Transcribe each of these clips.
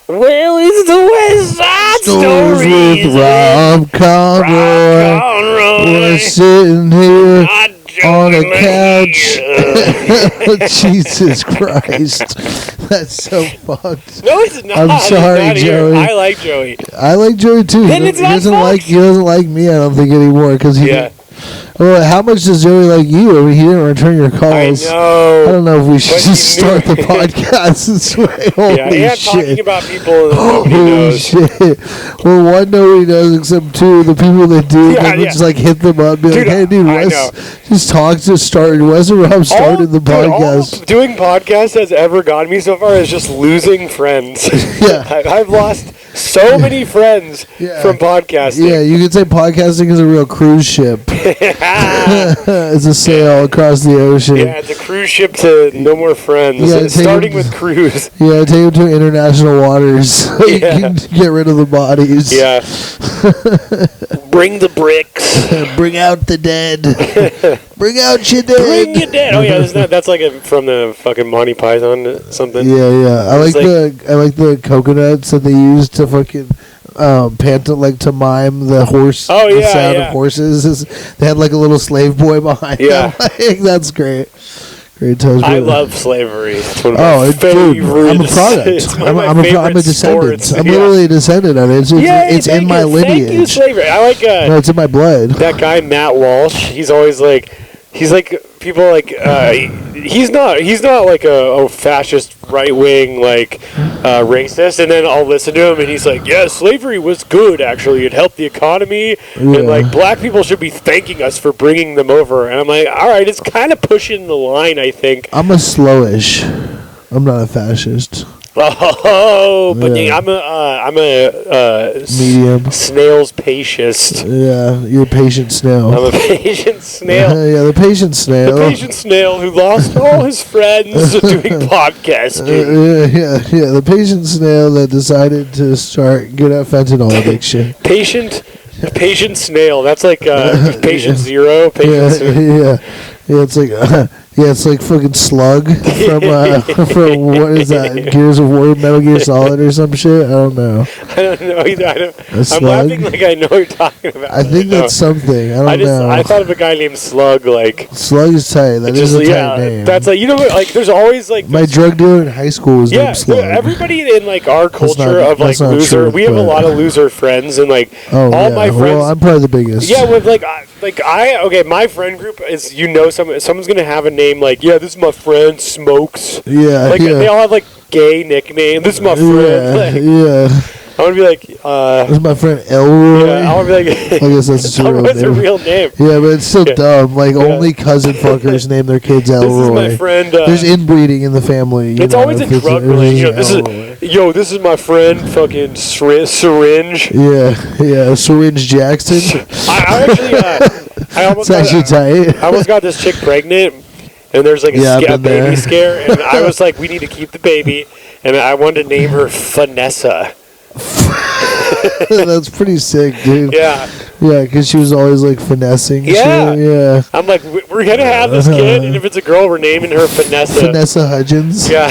Well, it's the West Side Stories with Rob Conroy. We're sitting here on a couch. Jesus Christ. That's so fucked. No, it's not. I'm sorry, not Joey. I like Joey. I like Joey too. Then it's not fucked. He doesn't like me, I don't think, anymore. Cause well, how much does Joey like you? I mean, he didn't return your calls. I know. I don't know if we should just start the podcast this way. Holy shit. Talking about people that nobody Holy knows. shit. Well, one, nobody knows except two, the people that do. Just like hit them up and be like, hey, dude, Wes just talked to start. Wes and Rob started the podcast. All doing podcasts has ever gotten me so far is just losing friends. I've lost so many friends from podcasting. Yeah, you could say podcasting is a real cruise ship. It's a sail across the ocean. Yeah, it's a cruise ship to no more friends. Starting with cruise. Yeah, take them to international waters so you can get rid of the bodies. Yeah. Bring the bricks. Bring out the dead. Bring out your dead. Bring your dead. Oh yeah, that's like from the fucking Monty Python or something. Yeah. I like the coconuts that they use to fucking to mime the horse. Oh yeah, the sound of horses. They had like a little slave boy behind them. Like, that's great. Great times. I love slavery. It's one of my favorites. I'm a product. I'm a descendant. I'm literally a descendant of it. It's in my lineage. Thank you, slavery. I like no, it's in my blood. That guy Matt Walsh. He's always like people like he's not like a fascist right wing like racist, and then I'll listen to him and he's like, yeah, slavery was good actually, it helped the economy, and like black people should be thanking us for bringing them over, and I'm like, all right, it's kind of pushing the line, I think. I'm a slowish. I'm not a fascist. Oh, but I'm a medium snail's patientist. Yeah, you're a patient snail. I'm a patient snail. Yeah, the patient snail. The patient snail who lost all his friends doing podcasting. Yeah. The patient snail that decided to get a fentanyl addiction. Patient snail. That's like patient zero. Yeah. It's like. It's like fucking Slug from what is that? Gears of War, Metal Gear Solid or some shit? I don't know. I don't know either. I'm laughing like I know what you're talking about. I think that's something. I don't know. I thought of a guy named Slug. Like Slug is tight. That is a tight name. That's like, you know, like there's always like my drug dealer in high school was named Slug. Everybody in like our culture of like loser. We have a lot of loser friends, and like all my friends. Well, I'm probably the biggest. Yeah, with my friend group is someone's gonna have a name like, this is my friend Smokes. Yeah, like they all have like gay nickname. This is my friend. I want to be like, this is my friend Elroy. Yeah, I want to be like, I guess that's a real name. Yeah, but it's still dumb. Like, only cousin fuckers name their kids Elroy. This is my friend. There's inbreeding in the family. It's always a drug relationship. This is my friend fucking Syringe. Yeah, Syringe Jackson. I almost got this chick pregnant. And there's like a baby scare, and I was like, we need to keep the baby, and I wanted to name her Vanessa. That's pretty sick, dude. Yeah, because she was always like finessing. Yeah. I'm like, we're gonna have this kid, and if it's a girl, we're naming her Vanessa. Vanessa Hudgens. Yeah.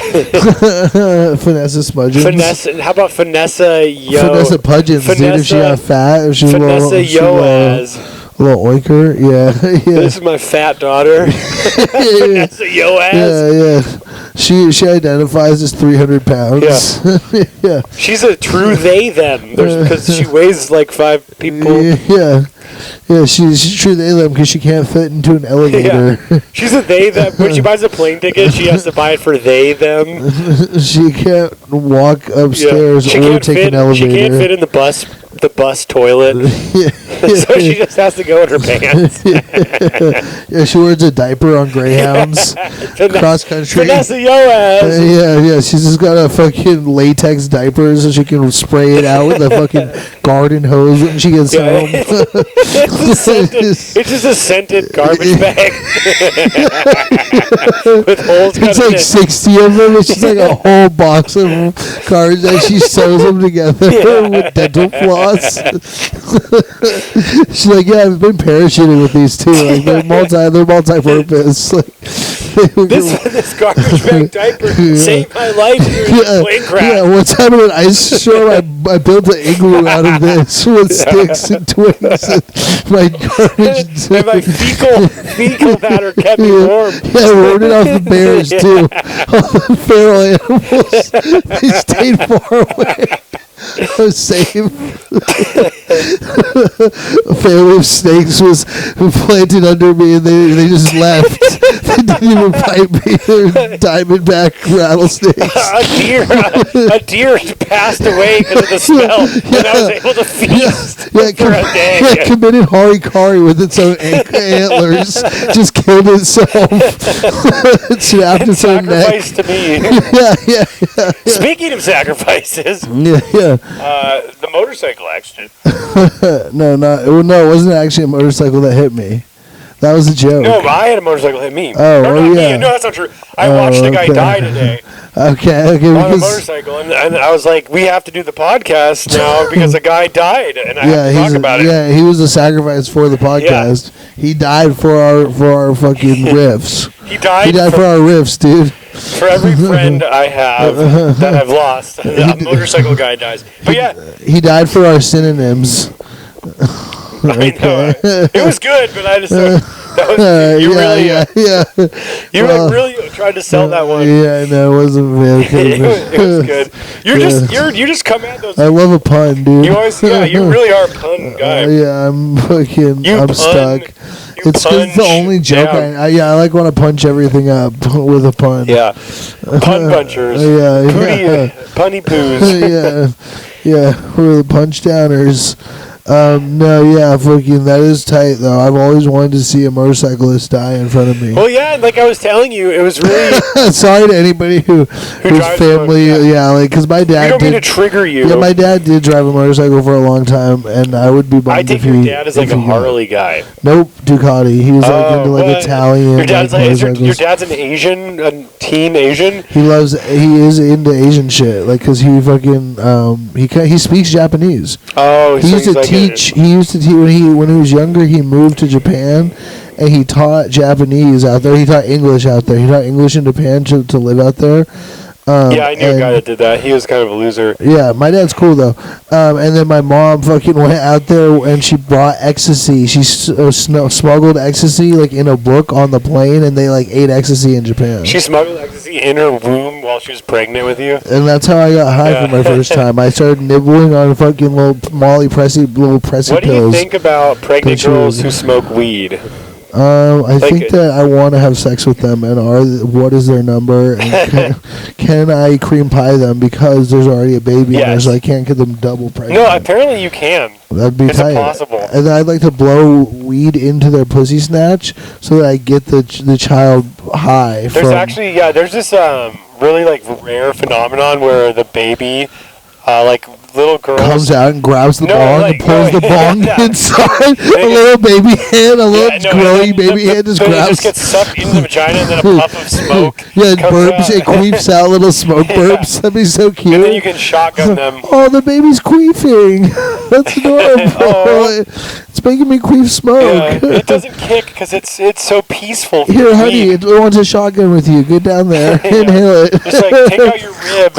Vanessa Smudgens. Vanessa. How about Vanessa Vanessa Pudgens, dude. If she got fat, if she was Vanessa Yoaz. A little oinker, yeah. This is my fat daughter. Vanessa Yoaz. Yeah. She identifies as 300 pounds. Yeah. She's a true they them because she weighs like 5 people. Yeah. She's true they them because she can't fit into an elevator. Yeah. She's a they them. When she buys a plane ticket, she has to buy it for they them. She can't walk upstairs or take an elevator. She can't fit in the bus toilet. So she just has to go in her pants. Yeah, she wears a diaper on Greyhounds. Cross country. Vanessa Yoaz. Yeah, she's just got a fucking latex diaper so she can spray it out with a fucking garden hose when she gets home. It's just a scented garbage bag. With holes cut in it. It's like 60 of them. It's just like a whole box of cards that she sews them together with dental floss. She's like, I've been parachuting with these two. Like they're multi-purpose. Like This garbage bag diaper saved my life during the plane crash. Yeah, one time in an ice storm, I built an igloo out of this with sticks and twigs and my garbage. And my fecal matter kept me warm. Yeah, I rode it off the bears too. All the feral animals, they stayed far away. I was safe. A family of snakes was planted under me, and they just left. They didn't even bite me. They're diamondback rattlesnakes. A deer passed away because of the smell, and I was able to feast for a day. Yeah, committed harikari with its own antlers. Just killed itself. It snapped its own neck. Sacrificed to me. Yeah. Speaking of sacrifices. Yeah. The motorcycle accident. No, it wasn't actually a motorcycle that hit me. That was a joke. No, but I had a motorcycle hit me. Oh, yeah. No, that's not true. I watched a guy die today. Okay. On a motorcycle, and I was like, we have to do the podcast now because a guy died, and I have to talk about it. Yeah, he was a sacrifice for the podcast. Yeah. He died for our fucking riffs. He died for our riffs, dude. For every friend I have that I've lost, a motorcycle guy dies. But yeah. He died for our synonyms. I know. It was good, but I just you really tried to sell that one. Yeah, no, it wasn't very good. It was good. You just come at those. I love a pun, dude. You always, you really are a pun guy. Yeah, I'm stuck. It's the only joke I like when I punch everything up with a pun. Yeah, pun punchers. Punny poos. Yeah, we're the punch downers. Fucking that is tight though. I've always wanted to see a motorcyclist die in front of me. Well, yeah, like I was telling you, it was really. Sorry to anybody whose family, because my dad. You don't mean to trigger you. Yeah, my dad did drive a motorcycle for a long time, and I would be bummed. I think your dad is like a Harley guy. Nope, Ducati. He was into Italian. Your dad's your dad's an Asian, a teen Asian. He is into Asian shit, because he fucking he speaks Japanese. Oh, he used to teach. He used to teach when he was younger. He moved to Japan, and he taught Japanese out there. He taught English out there. He taught English in Japan to live out there. I knew a guy that did that. He was kind of a loser. Yeah, my dad's cool though. And then my mom fucking went out there and she brought ecstasy. She smuggled ecstasy in a book on the plane, and they ate ecstasy in Japan. She smuggled ecstasy in her womb while she was pregnant with you. And that's how I got high for my first time. I started nibbling on fucking little Pressy pills. What do you think about pregnant girls who smoke weed? I think that I want to have sex with them, and what is their number, and can I cream pie them because there's already a baby in there, so I can't get them double pregnant. No, apparently you can. That'd be tight. Impossible. And then I'd like to blow weed into their pussy snatch so that I get the child high. There's this really rare phenomenon where the baby little girl comes out and grabs the bong and pulls the bong inside. A little baby hand, growing baby hand just grabs. It just gets sucked into the vagina, and then a puff of smoke. It burps. It queefs out little smoke burps. That'd be so cute. And then you can shotgun them. Oh, the baby's queefing. That's adorable. It's making me queef smoke. Yeah, it doesn't kick because it's so peaceful. Here, honey, it wants a shotgun with you. Get down there. Inhale it. Just take out your rib.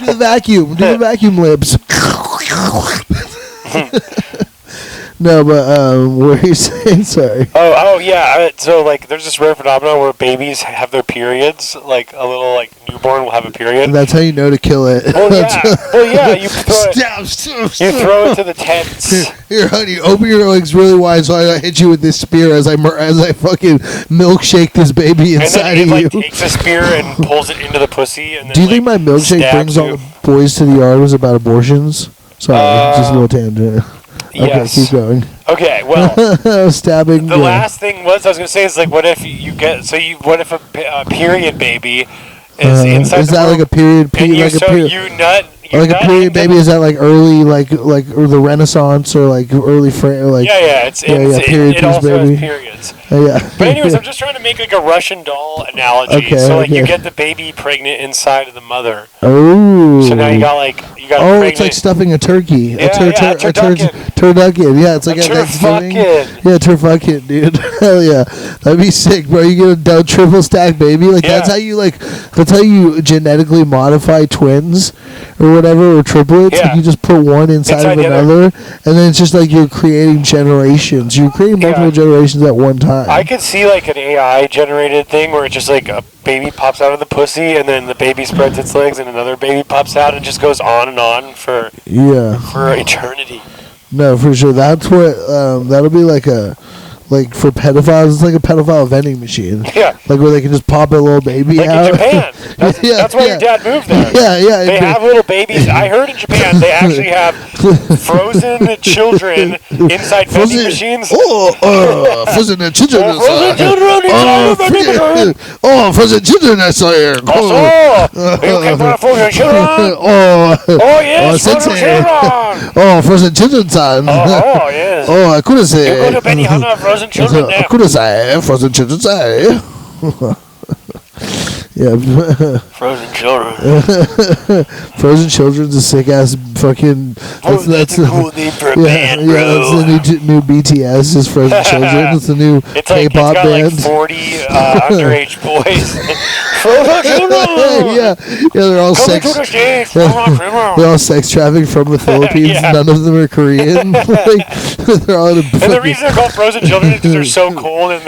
Do the vacuum. Do the vacuum lips. No, but what are you saying? Sorry. Oh, yeah. So, there's this rare phenomenon where babies have their periods. A little, newborn will have a period. And that's how you know to kill it. Well, yeah. You throw it to the tents. Here, honey, open your legs really wide so I hit you with this spear as I fucking milkshake this baby inside of you. And then he takes a spear and pulls it into the pussy. And then, do you think my milkshake brings all the boys to the yard was about abortions? Sorry, just a little tangent. Yes. Okay, keep going. Okay, well, stabbing. The last thing I was going to say is what if you get what if a period baby is inside? Is that like a period? A period baby, is that early or the Renaissance or early it's period period it also baby? has periods. Yeah. But anyways, I'm just trying to make like a Russian doll analogy. Okay, So like you okay. get the baby pregnant inside of the mother. Oh. So now you got a Oh, pregnant. it's like stuffing a turkey. Yeah, a turducken. Turducken. Yeah, it's like A a Thanksgiving. turfucking. Yeah, turfucking, dude. Hell yeah, that'd be sick, bro. You get a triple stack baby. Like Yeah. that's how you genetically modify twins or whatever, or triplets. Yeah. Like you just put one inside of the another, and then it's just like you're creating generations. You're creating multiple generations at one time. I could see like an AI generated thing where it's just like a baby pops out of the pussy and then the baby spreads its legs and another baby pops out and just goes on and on for eternity. No, for sure. That's what that'll be like for pedophiles. It's like a pedophile vending machine. Yeah. Like where they can just pop a little baby Like out. in Japan. That's why your dad moved there. Yeah. They have little babies. I heard in Japan they actually have frozen children inside vending machines. Frozen children. Frozen children inside vending machines. Frozen children I saw here. You can put frozen children. Yes, frozen children. Frozen children, son. Yes. I couldn't say. You go to Benihana, frozen children there. I couldn't say. Frozen children say. Yeah. Frozen children. Frozen children's a sick ass fucking. That's a cool name for a band, bro. Yeah, that's the new BTS is Frozen Children. It's the new K-pop band. It's got like 40 underage boys. Frozen children. Yeah, they're all Coming sex. to the stage. Frozen children. They're all sex trafficked from the Philippines. Yeah. None of them are Korean. They're all in a And the reason they're called frozen children is because they're so cold and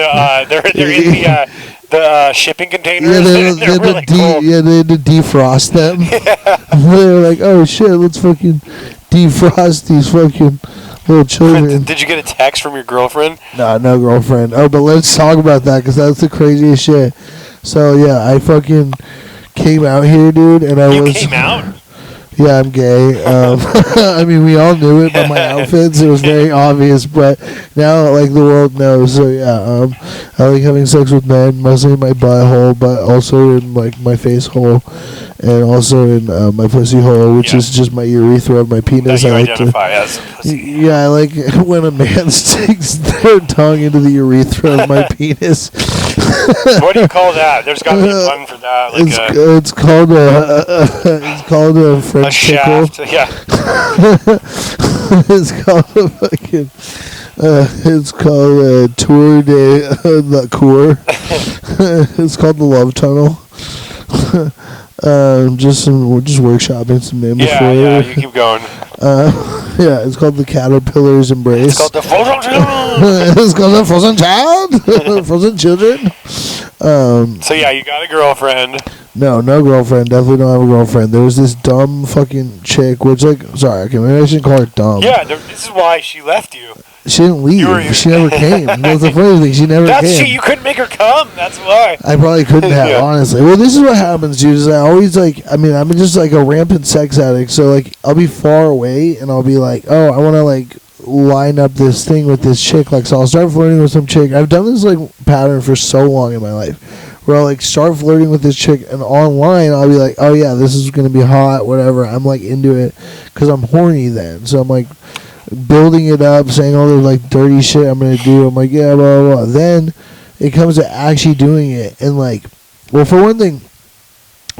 they're in the shipping containers. They're really cold. Yeah, they had to defrost them. They were like, oh shit, let's fucking defrost these fucking little children. Did you get a text from your girlfriend? Nah, no girlfriend. Oh, but let's talk about that because that's the craziest shit. So yeah, I fucking came out here, dude, and You came out? Yeah, I'm gay. I mean, we all knew it by my outfits. It was very obvious, but now, like, the world knows. So, yeah, I like having sex with men, mostly in my butthole, but also in, like, my face hole, and also in my pussy hole, which is just my urethra of my penis. That you I like identify as a pussy. Yeah, I like when a man sticks their tongue into the urethra of my penis. What do you call that? There's got to be a pun for that. Like it's called a French a shaft. tickle. Yeah. It's called a fucking. It's called a Tour de la Cour. It's called the Love Tunnel. We're just workshopping some names. Yeah, you keep going. Yeah, it's called the Caterpillar's Embrace. It's called the Frozen Child. It's called the Frozen Child. Frozen Children. So yeah, you got a girlfriend. No girlfriend. Definitely don't have a girlfriend. There was this dumb fucking chick, which maybe I shouldn't call her dumb. Yeah, this is why she left you. She didn't leave. She never came. That's the funny thing. She never came. You couldn't make her come. That's why. I probably couldn't have, honestly. Well, this is what happens, dude. Is I always I'm just like a rampant sex addict. So like, I'll be far away and I'll be like, oh, I want to like line up this thing with this chick. Like, so I'll start flirting with some chick. I've done this like pattern for so long in my life, where I'll like start flirting with this chick, and online I'll be like, oh yeah, this is gonna be hot, whatever. I'm like into it because I'm horny then. So I'm like building it up, saying all the like dirty shit I'm gonna do. I'm like, yeah, blah blah blah. Then it comes to actually doing it, and like, well, for one thing,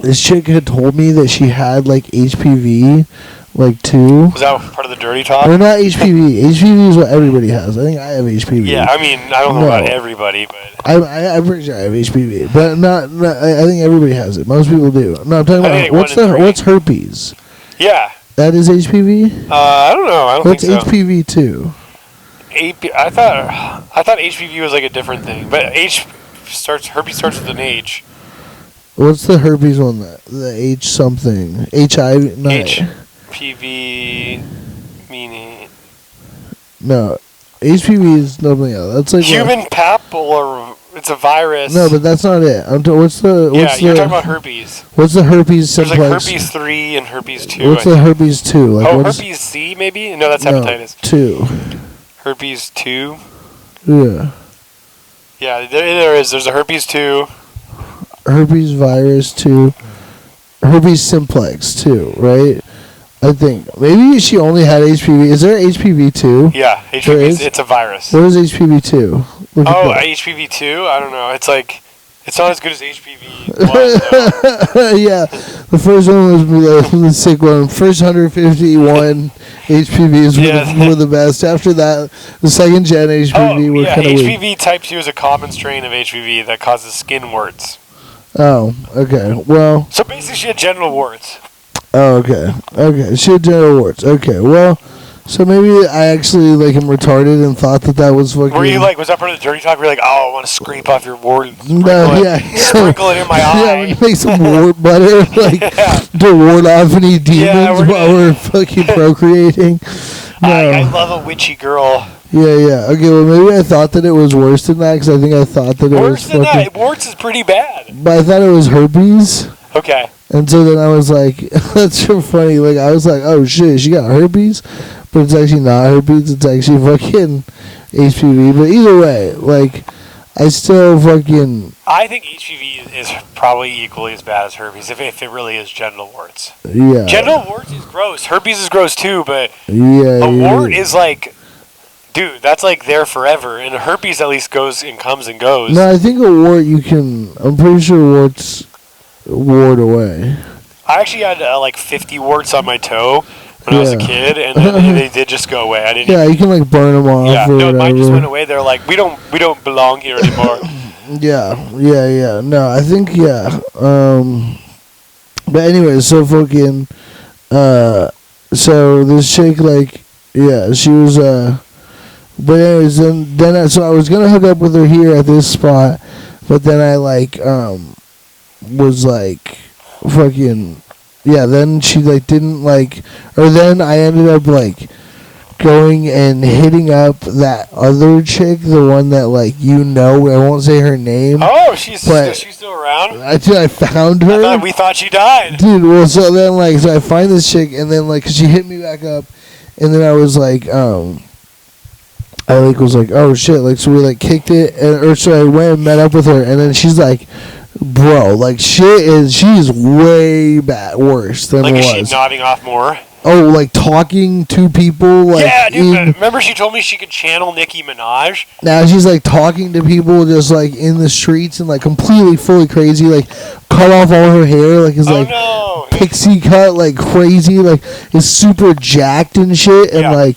this chick had told me that she had like HPV, like 2. Was that part of the dirty talk? Or not HPV. HPV is what everybody has. I think I have HPV. Yeah, I mean, I don't know about everybody, but I'm pretty sure I have HPV, but not I think everybody has it. Most people do. No, I'm talking about what's herpes. Yeah. That is HPV? I don't know. I don't think so. What's HPV 2? I thought HPV was like a different thing, but herpes starts with an H. What's the herpes one? The H something. HIV? No. HPV meaning. No. HPV is something else. That's like human papillary. It's a virus. No, but that's not it. You're talking about herpes. What's the herpes simplex? There's like herpes 3 and herpes 2. What's the herpes 2? Like, herpes C maybe? No, that's hepatitis. 2. Herpes 2? Yeah. Yeah, there is. There's a herpes 2. Herpes virus 2. Herpes simplex 2, right? I think. Maybe she only had HPV. Is there HPV 2? Yeah, HPV. It's a virus. What is HPV 2? Look at Oh, that. HPV 2? I don't know. It's like, it's not as good as HPV 1. though. Yeah, the first one was the sick one. First 151 HPVs were the best. After that, the second gen HPV were kind of weak. HPV type 2 is a common strain of HPV that causes skin warts. Oh, okay. Well. So basically, she had genital warts. Oh, okay. Okay, she had genital warts. Okay, well. So maybe I actually am retarded and thought that was fucking. Were you was that part of the dirty talk? Were you like, oh, I want to scrape off your wart? No, yeah. Sprinkle it in my eye. Yeah, make some wart butter, to ward off any demons while we're fucking procreating. No. I love a witchy girl. Yeah. Okay, well, maybe I thought that it was worse than that, because I think I thought that it was worse than that. Warts is pretty bad. But I thought it was herpes. Okay. And so then I was like, that's so funny. I was like, oh shit, she got herpes? But it's actually not herpes, it's actually fucking HPV. But either way, I still fucking. I think HPV is probably equally as bad as herpes, if it really is genital warts. Yeah. Genital warts is gross. Herpes is gross too, but yeah, a wart is dude, that's there forever. And herpes at least goes and comes and goes. No, I think a wart I'm pretty sure warts ward away. I actually had 50 warts on my toe when I was a kid, and then they did just go away. I didn't. Yeah, you can burn them off. Yeah, or no, whatever. mine just went away. They're like, we don't belong here anymore. Yeah. No, I think but anyway, so fucking so this chick she was but anyways then so I was gonna hook up with her here at this spot, but then I was fucking. Yeah, then she didn't or then I ended up going and hitting up that other chick, the one that I won't say her name. Oh, she's still around? I found her. We thought she died. Dude, well, so then so I find this chick, and then 'cause she hit me back up, and then I was I was oh shit, so we kicked it, so I went and met up with her, and then she's bro, she's way worse than it was. Is she nodding off more? Oh, talking to people, yeah, dude. Remember she told me she could channel Nicki Minaj? Now she's talking to people just in the streets and completely fully crazy, cut off all her hair, is no. pixie cut, crazy, is super jacked and shit, and I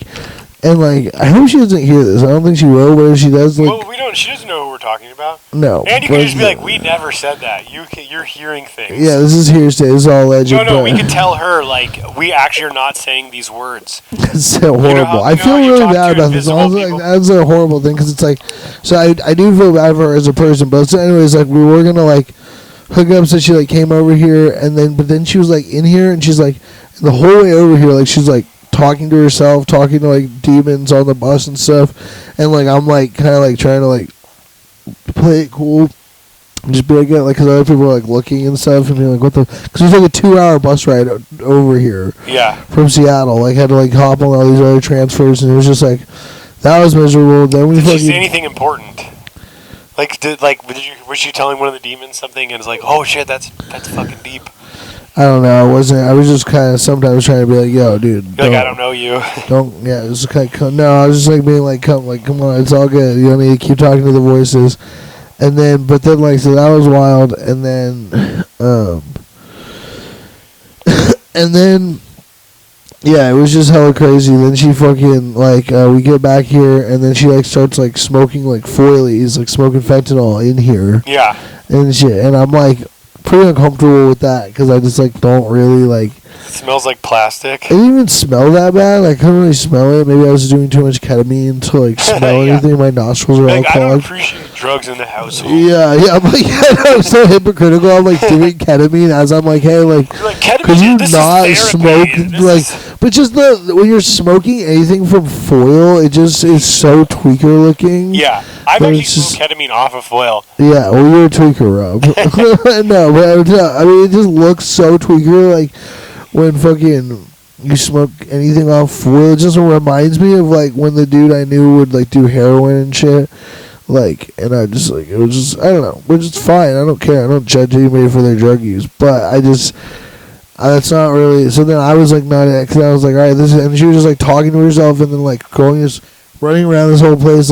hope she doesn't hear this. I don't think she will, but if she does, well, she doesn't know who we're talking about. No. And you could just be we never said that. You're hearing things. Yeah, this is hearsay. This is all alleged. No, we could tell her, we actually are not saying these words. It's so horrible. I feel really bad about this. Honestly, that's a horrible thing, because it's so I do feel bad for her as a person, but so anyways, we were going to, hook up, so she, came over here, but then she was, in here, and she's, the whole way over here, she's, talking to herself, talking to demons on the bus and stuff, and I'm kind of trying to play it cool, and just be because other people are looking and stuff, and be what the, because it was a 2-hour bus ride over here, from Seattle, had to hop on all these other transfers, and it was just that was miserable. Then we did she say anything important? Was she telling one of the demons something, and it's oh shit, that's fucking deep? I don't know. I wasn't. I was just kind of sometimes trying to be yo, dude. I don't know you. Don't. Yeah. It was kind of. No, I was just being come on, it's all good. You don't need to keep talking to the voices. And then, but then, so that was wild. And then, and then, yeah, it was just hella crazy. Then she fucking we get back here, and then she starts smoking foilies, smoking fentanyl in here. Yeah. And shit, and I'm pretty uncomfortable with that, because I just don't really It smells like plastic. It didn't even smell that bad. I couldn't really smell it. Maybe I was doing too much ketamine to smell anything. My nostrils are all clogged. I don't appreciate drugs in the household. Yeah. I'm so hypocritical. I'm doing ketamine as I'm hey, could you not smoke but just when you're smoking anything from foil, it just is so tweaker looking. Yeah. I've actually smoked ketamine off of foil. Yeah, well, you're a tweaker, Rob. No, but I mean, it just looks so tweaker, when fucking you smoke anything off foil. It just reminds me of, when the dude I knew would, do heroin and shit. And I just, it was just, I don't know, which is fine. I don't care. I don't judge anybody for their drug use. But I just, that's not really, so then I was, not, because I was all right, this is, and she was just, talking to herself, and then, going, just running around this whole place,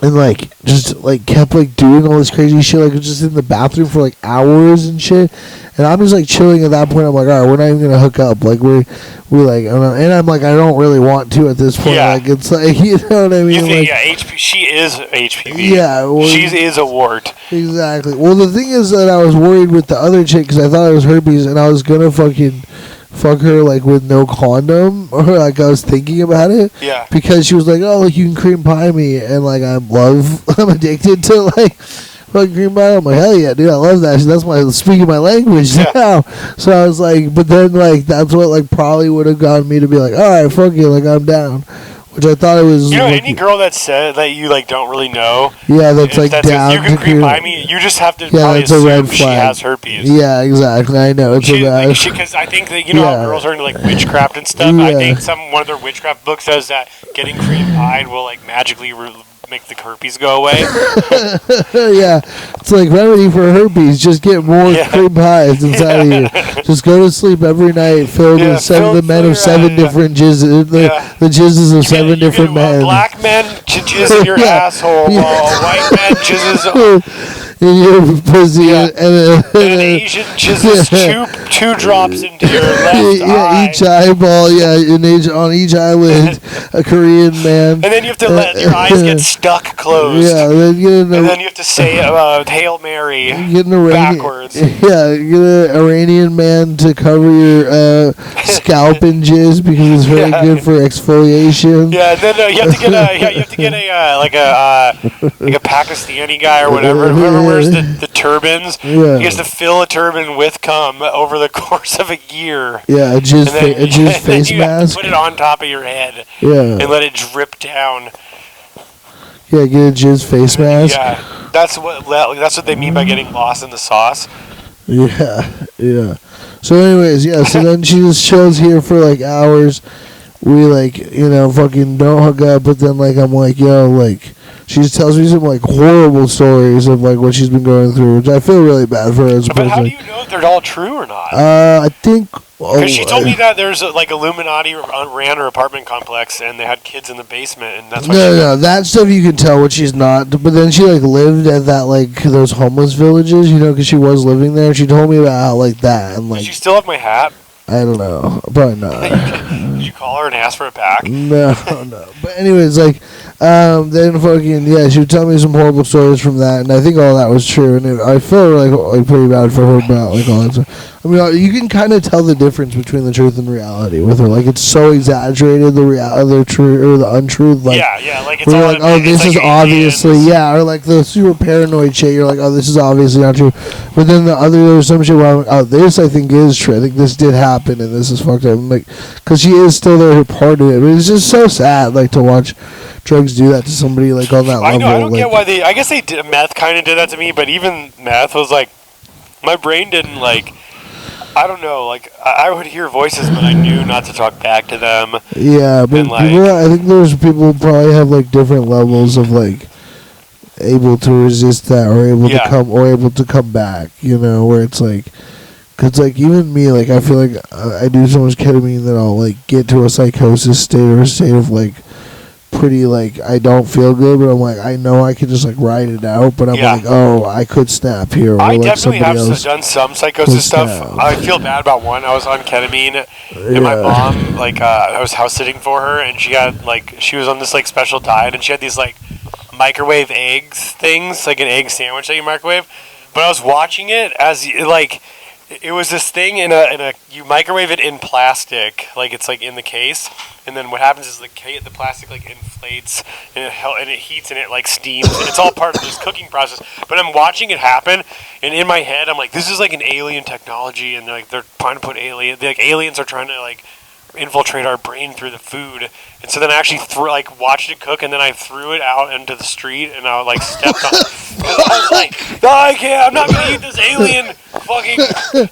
and like just like kept like doing all this crazy shit, like was just in the bathroom for like hours and shit. And I'm just like chilling at that point. I'm like, all right, we're not even gonna hook up. Like we like, I don't know. And I'm like, I don't really want to at this point. Yeah. Like it's like, you know what I mean? You think, like, she is HPV. Yeah, well, she is a wart. Exactly. Well, the thing is that I was worried with the other chick because I thought it was herpes, and I was gonna fucking fuck her like with no condom, or like I was thinking about it. Yeah. Because she was like, oh, like you can cream pie me, and like I'm addicted to like fucking cream pie. I'm like, hell yeah, dude, I love that. That's my speaking my language now. So I was like, but then like that's what like probably would have gotten me to be like, all right, fuck you, like I'm down. Which I thought it was. You know, like, any girl that said that you like don't really know. Yeah, that's like down. You can creep by me. You just have to probably that's a assume red flag. she has herpes. Yeah, exactly. I know it's because I think that how girls are into like witchcraft and stuff. I think one of their witchcraft books says that getting cream pied will like magically make the herpes go away. Yeah, it's like remedy for herpes. Just get more cream pies inside of you. Just go to sleep every night filled with the men of seven different jizzes. The jizzes of seven different men. Black men jizz in your asshole, while white men jizzes in your pussy, and an Asian jizzes two drops into your left eye. Each eyeball, on each eyeball, a Korean man. And then you have to let your eyes get stuck closed. Yeah, and then you have to say Hail Mary backwards. Yeah, get an Iranian man to cover your scalp in jizz because it's very good for exfoliation. Yeah, and then you have to get a Pakistani guy or whatever. Whoever wears the turbans, he has to fill a turban with cum over the course of a year. Yeah, a jizz face mask. Put it on top of your head. Yeah. And let it drip down. Yeah, get a jizz face mask. Yeah, that's what they mean by getting lost in the sauce. Yeah. So anyways, so then she just chills here for like hours. We like, fucking don't hook up, but then like I'm like, yo, like she just tells me some like horrible stories of like what she's been going through, which I feel really bad for her as a person. But how do you know if they're all true or not? I think because she told me that there's like Illuminati ran her apartment complex and they had kids in the basement, and that's why no, that stuff you can tell what she's not. But then she like lived at that like those homeless villages, because she was living there. She told me about how like that and like. Does she still have my hat? I don't know, probably not. Did you call her and ask for it back? No. But anyways, like, then fucking she would tell me some horrible stories from that, and I think all that was true, and I felt like pretty bad for her about like all that stuff. I mean, you can kind of tell the difference between the truth and reality with her. Like, it's so exaggerated, the truth or the untruth. Like, like it's all like, oh, this is obviously, or like the super paranoid shit. You're like, oh, this is obviously not true. But then there was some shit where I'm like, oh, this I think is true. I think this did happen, and this is fucked up. I'm like, because she is still there, part of it. But it's just so sad, like, to watch drugs do that to somebody like on that level. I know. I don't get why I guess they did. Meth kind of did that to me, but even meth was like, my brain didn't like. I don't know, like, I would hear voices, but I knew not to talk back to them. Yeah, but I think there's people who probably have, like, different levels of, like, able to resist that or able to come back, where it's, like, because, like, even me, like, I feel like I do so much ketamine that I'll, like, get to a psychosis state or a state of, like, pretty like I don't feel good, but I'm like I know I can just like ride it out, but I'm like, oh, I could snap here. Or I like definitely have done some psychosis stuff. I feel bad about one. I was on ketamine, and my mom I was house sitting for her, and she was on this like special diet, and she had these like microwave eggs things, like an egg sandwich that you microwave. But I was watching it as like. It was this thing you microwave it in plastic, like it's like in the case, and then what happens is the plastic like inflates and it heats and it like steams. And it's all part of this cooking process. But I'm watching it happen, and in my head I'm like, this is like an alien technology, and they're trying to put aliens are trying to like infiltrate our brain through the food. And so then I actually watched it cook, and then I threw it out into the street, and I like stepped on it. Because I was like, no, I can't. I'm not going to eat this alien. Fucking,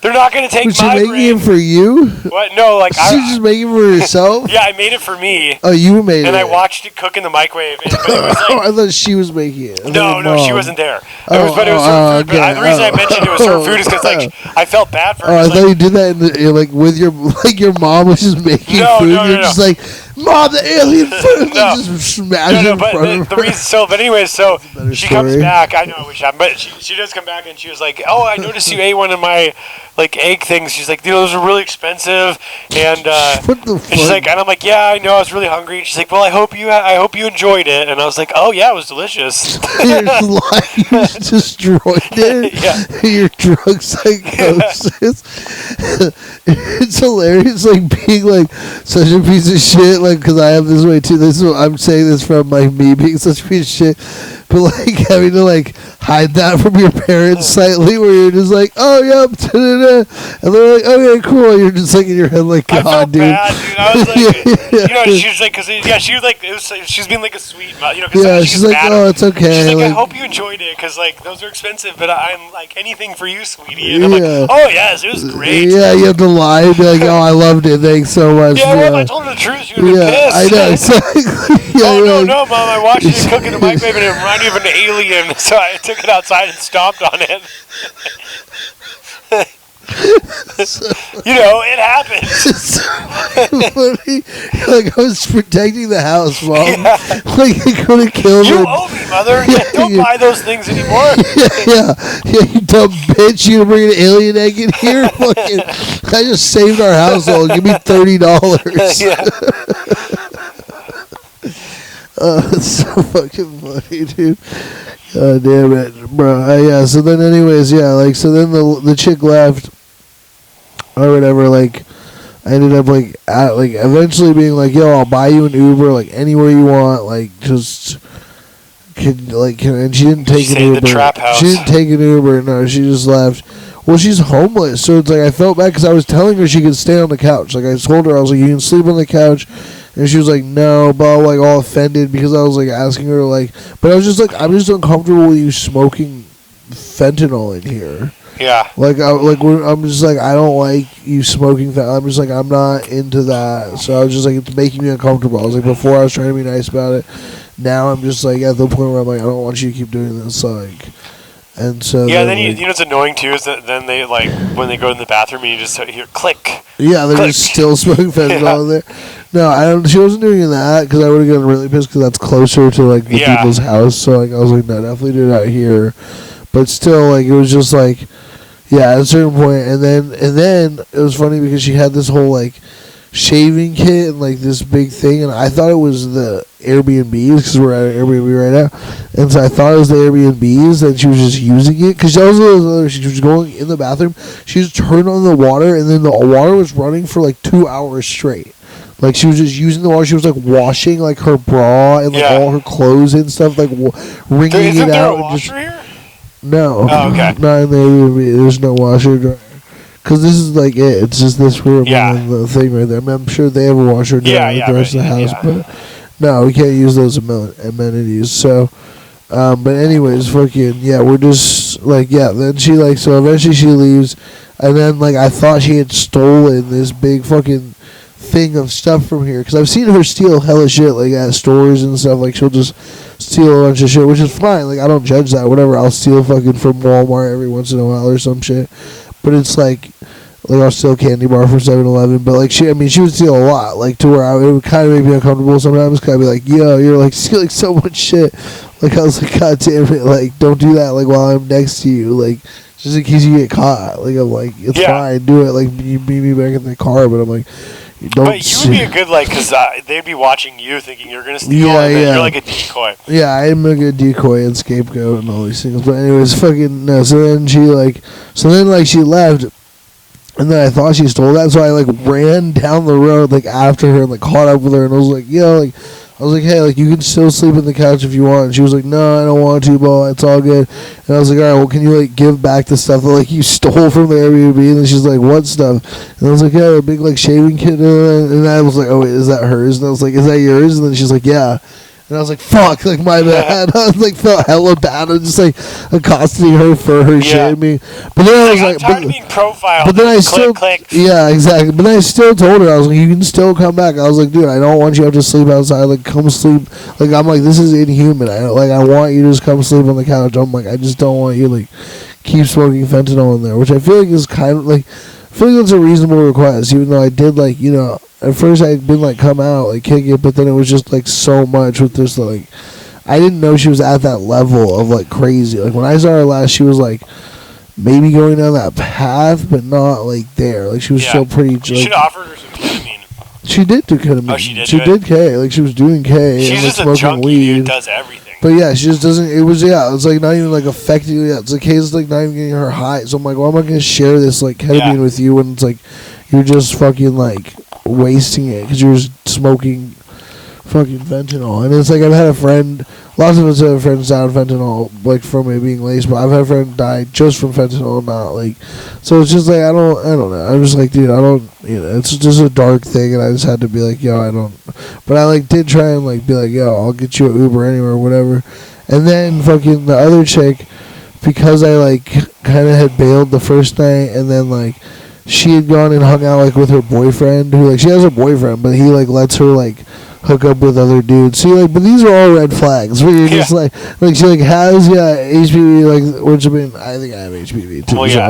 they're not going to take my brain. Was she making it for you? What? No, like she was just making it for herself? Yeah, I made it for me. Oh, you made it. And I watched it cook in the microwave. But it was like, I thought she was making it. No, she wasn't there. It was her food. But the reason I mentioned it was her food is because like I felt bad for her. I thought you did that with your mom was just making food. You're just like, Mom, the alien food. No. Just smash it No, in but front of the her. reason. So, but anyways, so Better she comes story. back. I know, but she does come back, and she was like, "Oh, I noticed you ate one of my like egg things." She's like, "Dude, those are really expensive," and What the and she's fuck? like, and I'm like, "Yeah, I know. I was really hungry." And she's like, "Well, I hope you enjoyed it." And I was like, "Oh yeah, it was delicious." You're just lying. You just destroyed it. Yeah. Your drug psychosis. It's hilarious, like being like such a piece of shit. Like, because I have this way too. This is what I'm saying this from like me being such a piece of shit, but like having to like hide that from your parents slightly, where you're just like, oh yep, da-da-da. And they're like, okay, cool. You're just like in your head, like, I God, felt dude. bad, dude. I was like, you know, she was like, she was like, she's being like a sweet, you know, because Yeah, she she's gets like, mad oh, at me. it's okay. She's like, I Like, hope you enjoyed it, because like those are expensive, but I'm like anything for you, sweetie. And I'm Yeah. like, oh yes, it was great. yeah, you have to lie and be like, oh, I loved it. Thanks so much. Yeah, well, if I told her the truth, she would have been Yeah, I pissed. know, exactly. Yeah, Oh you're no, like- no, mom! I watched it cook in the microwave, and it reminded me of an alien, so I took it outside and stomped on it. You know, it happens. It's so funny. Like, I was protecting the house, Mom. Yeah. Like, you could have killed You her. owe me, mother. Yeah, Don't yeah. buy those things anymore. yeah, you dumb bitch. You gonna bring an alien egg in here? Fucking, I just saved our household. Give me $30. Yeah. It's so fucking funny, dude. God damn it, bro. Yeah. So then, anyways, yeah. Like, so then the chick left, or whatever. Like, I ended up like eventually being like, yo, I'll buy you an Uber, like anywhere you want. Like, just and she didn't take an Stay in Uber. the trap house. She didn't take an Uber. No, she just left. Well, she's homeless, so it's like I felt bad because I was telling her she could stay on the couch. Like I told her, I was like, you can sleep on the couch. And she was like, no, but like all offended because I was like asking her like, but I was just like, I'm just uncomfortable with you smoking fentanyl in here. Yeah. Like I'm just like, I don't like you smoking fentanyl. I'm just like, I'm not into that. So I was just like, it's making me uncomfortable. I was like, before I was trying to be nice about it. Now I'm just like at the point where I'm like, I don't want you to keep doing this. Like, and so Yeah, then, then like, you know what's annoying too is that then they like when they go in the bathroom and you just hear click. yeah, they're Click. just still smoking fentanyl Yeah. in there. No, I don't. She wasn't doing that because I would have gotten really pissed because that's closer to like the Yeah. people's house. So like I was like, no, definitely do it out here. But still, like it was just like, yeah, at a certain point, and then it was funny because she had this whole like shaving kit and like this big thing, and I thought it was the Airbnbs because we're at an Airbnb right now, and so I thought it was the Airbnbs, and she was just using it because she was going in the bathroom, she just turned on the water, and then the water was running for like 2 hours straight. Like she was just using the water. She was like washing like her bra and like Yeah. all her clothes and stuff, like wringing Isn't it there out. a And washer just, here? no, Oh, okay. not in the Airbnb. There's no washer dryer. Because this is like it. It's just this room Yeah. and the thing right there. I mean, I'm sure they have a washer dryer Yeah, like yeah, the rest of the right, house, yeah. but no, we can't use those amenities. So, but anyways, fucking yeah, we're just like yeah. Then she like so eventually she leaves, and then like I thought she had stolen this big fucking thing of stuff from here because I've seen her steal hella shit like at stores and stuff. Like she'll just steal a bunch of shit, which is fine. Like I don't judge that. Whatever, I'll steal fucking from Walmart every once in a while or some shit. But it's like I'll steal a candy bar from 7-Eleven. But like she would steal a lot. Like to where it would kind of make me uncomfortable sometimes. Cause I'd be like, yo, you're like stealing so much shit. Like I was like, God damn it, like don't do that. Like while I'm next to you, like just in case you get caught. Like I'm like, it's Yeah. fine, do it. Like you meet me back in the car, but I'm like, you don't. But you would be a good like because they'd be watching you thinking you're gonna steal, Yeah, and then yeah. you're like a decoy. Yeah, I'm a good decoy and scapegoat and all these things. But anyways, fucking no. So then she left, and then I thought she stole that, so I like ran down the road like after her and like caught up with her, and I was like, yo, like. I was like, hey, like, you can still sleep on the couch if you want. And she was like, no, I don't want to, but it's all good. And I was like, all right, well, can you, like, give back the stuff that, like, you stole from the Airbnb? And then she's like, what stuff? And I was like, yeah, a big, like, shaving kit. And I was like, oh, wait, is that hers? And I was like, is that yours? And then she's like, yeah. And I was like, fuck, like, my bad. I was like, felt hella bad. I was just, like, accosting her for her shit. I mean, but then I was I'm like, tired of being profiled. but then I click, still, click. yeah, exactly. But then I still told her, I was like, you can still come back. I was like, dude, I don't want you to have to sleep outside. Like, come sleep. Like, I'm like, this is inhuman. I want you to just come sleep on the couch. I'm like, I just don't want you like keep smoking fentanyl in there, which I feel like is kind of like feel like that's a reasonable request, even though I did, like, you know, at first I'd been, like, come out, like, kick it, but then it was just, like, so much with this, like, I didn't know she was at that level of, like, crazy. Like, when I saw her last, she was, like, maybe going down that path, but not, like, there. Like, she was still pretty, You should have offered her some ketamine. She did do ketamine. Oh, she did. She did K. Like, she was doing K. She's and, like, just a smoking junkie weed. who does everything. But yeah, she just doesn't. It was like not even like affecting. Yeah, it's like Kay's like not even getting her high. So I'm like, why am I gonna share this like ketamine with you when it's like you're just fucking like wasting it because you're just smoking fucking fentanyl. And it's like I've had a friend. Lots of us have friends die of fentanyl like from it being laced, but I've had a friend die just from fentanyl, not like. So it's just like I don't know. I'm just like, dude, I don't. You know, it's just a dark thing, and I just had to be like, yo, I don't. But I like did try and like be like, yo, I'll get you an Uber anywhere, or whatever. And then fucking the other chick, because I like kind of had bailed the first night, and then like she had gone and hung out like with her boyfriend, who like she has a boyfriend, but he like lets her like hook up with other dudes. See, like, but these are all red flags. Where you're just like she like has HPV, like, which I mean, I think I have HPV too. So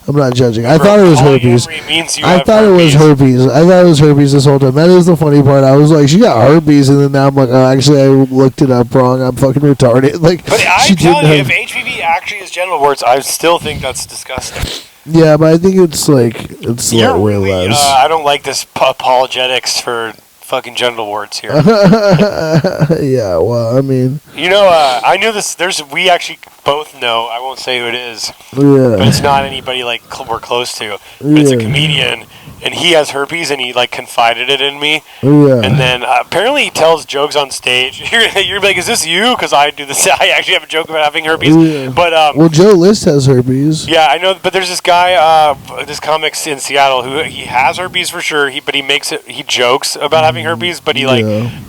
I'm not judging. I thought it was herpes. I thought it was herpes. I thought it was herpes this whole time. That is the funny part. I was like, she got herpes, and then now I'm like, oh, actually, I looked it up wrong. I'm fucking retarded. Like, but I'm telling you, if HPV actually is genital warts, I still think that's disgusting. Yeah, but I think it's like You're way really, less. I don't like this apologetics for fucking genital warts here. Yeah, well, I mean, you know, I knew this. We actually both know. I won't say who it is, yeah, but it's not anybody like we're close to. But it's a comedian, and he has herpes, and he like confided it in me. Yeah. And then apparently he tells jokes on stage. You're like, is this you? Because I do this. I actually have a joke about having herpes. Yeah. But well, Joe List has herpes. Yeah, I know. But there's this guy, this comic in Seattle, who he has herpes for sure. But he makes it. He jokes about having herpes, but he like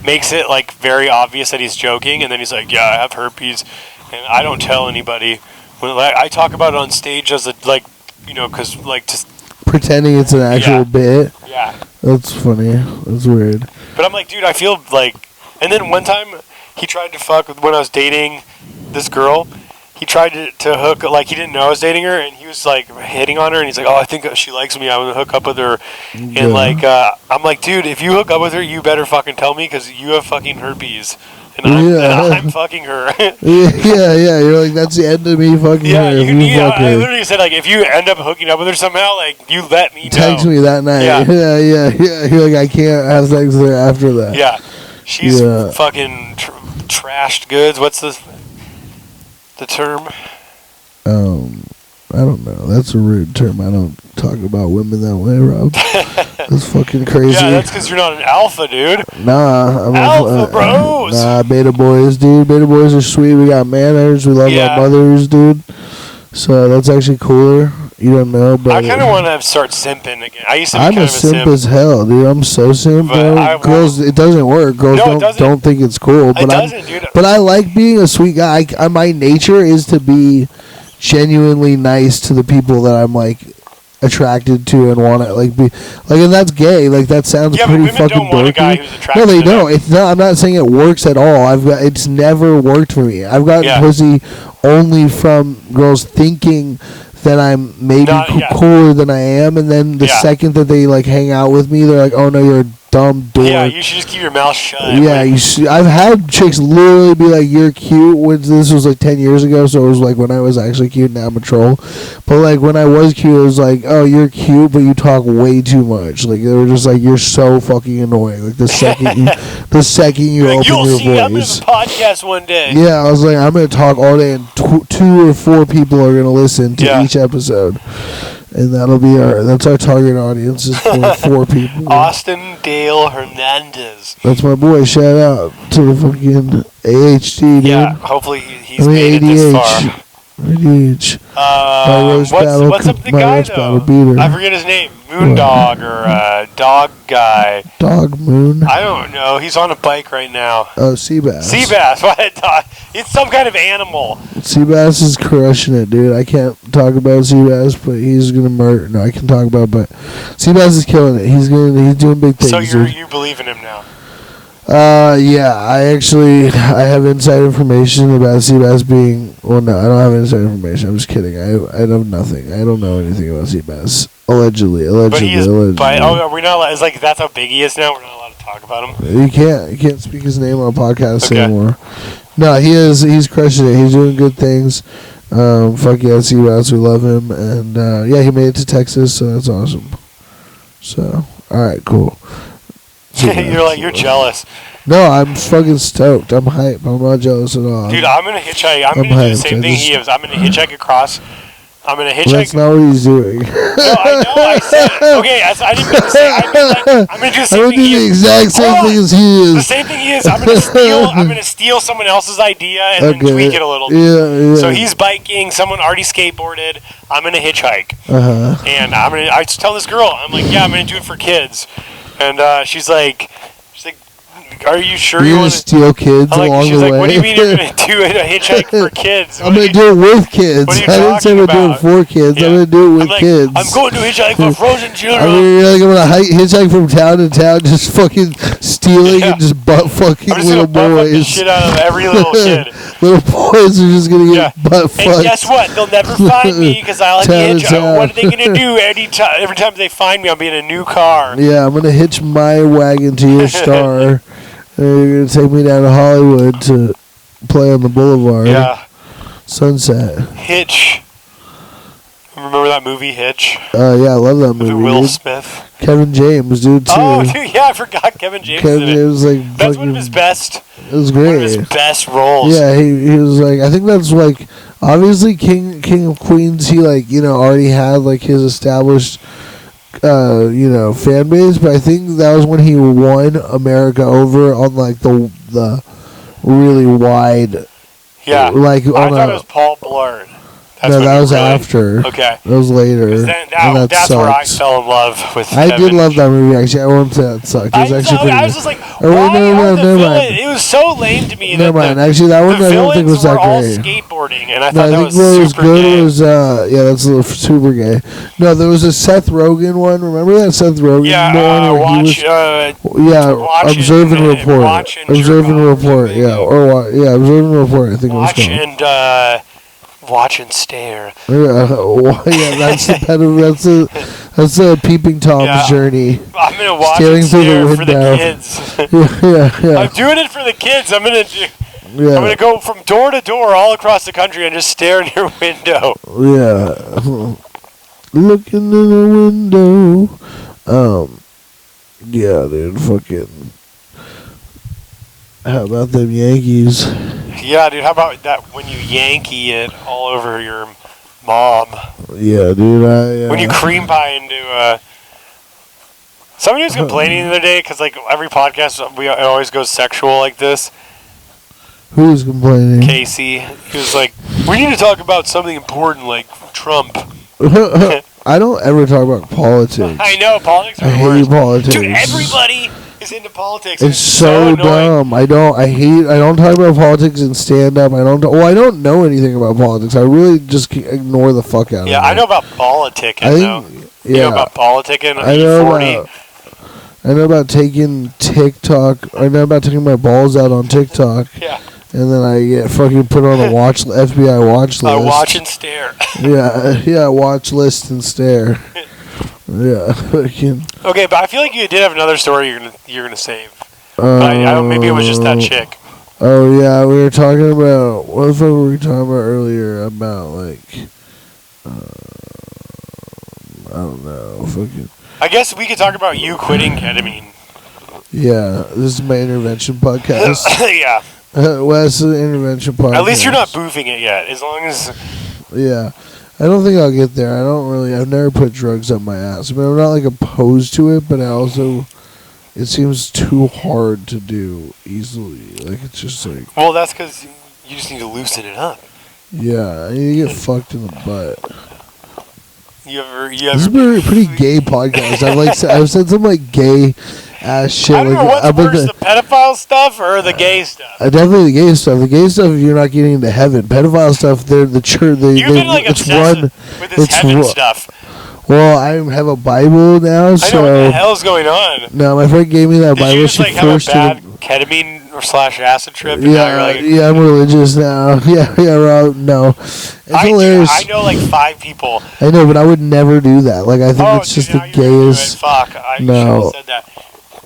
makes it like very obvious that he's joking. And then he's like, yeah, I have herpes, and I don't tell anybody. When like, I talk about it on stage as a like, you know, because like just pretending it's an actual bit. Yeah. That's funny. That's weird. But I'm like, dude, I feel like... And then one time, he tried to fuck when I was dating this girl. He tried to hook... Like, he didn't know I was dating her, and he was, like, hitting on her, and he's like, oh, I think she likes me. I want to hook up with her. Yeah. And, like, I'm like, dude, if you hook up with her, you better fucking tell me, because you have fucking herpes. And I'm fucking her. yeah. You're like, that's the end of me fucking her. I literally said, like, if you end up hooking up with her somehow, like, you let me know. Text me that night. Yeah. You're like, I can't have sex with her after that. Yeah. She's fucking trashed goods. What's the term? I don't know. That's a rude term. I don't talk about women that way, Rob. That's fucking crazy. Yeah, that's because you're not an alpha, dude. Nah. I'm alpha bros. Nah, beta boys, dude. Beta boys are sweet. We got manners. We love our mothers, dude. So that's actually cooler. You don't know, but... I kind of want to start simping again. I used to be I'm a simp as hell, dude. I'm so simp, bro. Girls, it doesn't work. Girls don't think it's cool. But it doesn't, dude. But I like being a sweet guy. My nature is to be genuinely nice to the people that I'm like attracted to and want to like be like, and that's gay. Like that sounds pretty fucking don't want a guy who's attracted no, they to don't. them. It's not. I'm not saying it works at all. It's never worked for me. I've gotten pussy only from girls thinking that I'm maybe cooler than I am, and then the second that they like hang out with me, they're like, "Oh no, you're a dumb dork." Yeah, you should just keep your mouth shut. Yeah, I've had chicks literally be like, "You're cute." When this was like 10 years ago, so it was like when I was actually cute. Now I'm a troll. But like when I was cute, it was like, "Oh, you're cute, but you talk way too much." Like they were just like, "You're so fucking annoying." Like the second you open your voice. I'm gonna have a podcast one day. Yeah, I was like, I'm gonna talk all day, and 2 or 4 people are gonna listen to each episode. And that's our target audience is 4 people. Austin Dale Hernandez. That's my boy. Shout out to the fucking AHD, dude. Yeah, hopefully he's made it this far. ADH. What's up with the guy though? I forget his name. Moondog or Dog Guy. Dog Moon. I don't know. He's on a bike right now. Oh, Seabass. Seabass. What? It's some kind of animal. Seabass is crushing it, dude. I can't talk about Seabass, but he's gonna murder. No, I can talk about, but Seabass is killing it. He's doing big things. So you believe in him now? Yeah, I have inside information about Seabass being. Well, no, I don't have inside information. I'm just kidding. I know nothing. I don't know anything about Seabass. Allegedly. But he is. Are we not? Is like that's how big he is now. We're not allowed to talk about him. You can't speak his name on podcasts anymore. No, he is. He's crushing it. He's doing good things. Fuck yeah, Seabass. We love him, and yeah, he made it to Texas, so that's awesome. So, all right, cool. You're jealous. No, I'm fucking stoked. I'm hype. I'm not jealous at all. Dude, I'm gonna hitchhike. I'm gonna do the same thing he is. I'm gonna hitchhike across. I'm gonna hitchhike. That's not what he's doing. No, I know. I said okay. I didn't mean to say. I mean like I'm gonna do the same thing. The exact same thing as he is. The same thing he is. I'm gonna steal someone else's idea and then tweak it a little. Yeah. So he's biking. Someone already skateboarded. I'm gonna hitchhike. And I just tell this girl. I'm like, yeah, I'm gonna do it for kids. And she's like, are you sure you want to steal kids along the way? What do you mean you're going to do a hitchhike for kids? I'm going to do it with kids. What are you I didn't say I'm going to do it for kids. Yeah. I'm going to do it with kids. I'm going to hitchhike for frozen children. I mean, you're like, I'm going to hitchhike from town to town, just fucking stealing and just butt fucking little boys. The shit out of every little kid. Little boys are just going to get butt fucked. And guess what? They'll never find me because I like to hitchhike. What are they going to do? Every time they find me, I'll be in a new car. Yeah, I'm going to hitch my wagon to your star. And you're going to take me down to Hollywood to play on the boulevard. Yeah. Sunset. Hitch. Remember that movie, Hitch? Yeah, I love that movie. With Will Smith. Kevin James, dude, too. Oh, dude, yeah, I forgot Kevin James. James, like, that's one of his best. It was great. One of his best roles. Yeah, he was like, I think that's like, obviously King of Queens, he like, already had like his established fan base, but I think that was when he won America over on like the really wide. Yeah, like I thought it was Paul Blart. No, that was after. Okay, that was later. That's where I fell in love with. I did love that movie. Actually, I won't say that sucked. It was actually pretty. I was just like, never mind. It was so lame to me. Never mind. Actually, that one I don't think was that great. All skateboarding, and I thought that was super gay. That's a little super gay. No, there was a Seth Rogen one. Remember that Seth Rogen one? Observe and Report. Observe and Report. Yeah, Observe and Report. I think it was called. Watch and stare. Yeah, that's a peeping Tom's journey. I'm gonna watch and stare for the kids. yeah. I'm doing it for the kids. I'm gonna go from door to door all across the country and just stare in your window. Yeah. Looking in the window. Yeah, dude. Fucking. How about them Yankees? Yeah, dude, how about that when you Yankee it all over your mom? Yeah, dude, when you cream pie into somebody was complaining the other day because, like, every podcast, it always goes sexual like this. Who's complaining? Casey. He was like, we need to talk about something important like Trump. I don't ever talk about politics. I know, politics are I hate politics. Dude, everybody is into politics. It's so dumb. I don't talk about politics in stand up. I don't know anything about politics. I really just ignore the fuck out of it. Yeah, I know about politicking though. You know about politicking? I know about taking TikTok. I know about taking my balls out on TikTok. Yeah. And then I get fucking put on a FBI watch list. Watch and stare. yeah, watch list and stare. Yeah. Okay, but I feel like you did have another story you're gonna save. Maybe it was just that chick. Oh yeah, we were talking about what the fuck were we talking about earlier about like I don't know, fucking. I guess we could talk about you quitting ketamine. Yeah, this is my intervention podcast. Yeah. Wes, an intervention podcast. At least you're not boofing it yet, as long as. Yeah. I don't think I'll get there. I've never put drugs up my ass. I mean, I'm not like opposed to it, but it seems too hard to do easily. Like, it's just like. Well, that's because you just need to loosen it up. Yeah, I need to get fucked in the butt. This has been a pretty gay podcast. I've said some like gay ass shit. I don't know what's worse, the pedophile stuff or the gay stuff. Definitely the gay stuff. The gay stuff, you're not getting into heaven. Pedophile stuff, they're the church. You've been like obsessed with this heaven stuff. Well, I have a Bible now, so. I know what the hell's going on. No, my friend gave me that Bible. Did you just she like have a bad ketamine / acid trip? And now you're like, yeah, I'm religious now. Yeah, Rob. No, it's hilarious. I know like 5 people. I know, but I would never do that. Like, I think it's just the gayest. Fuck, I should have said that.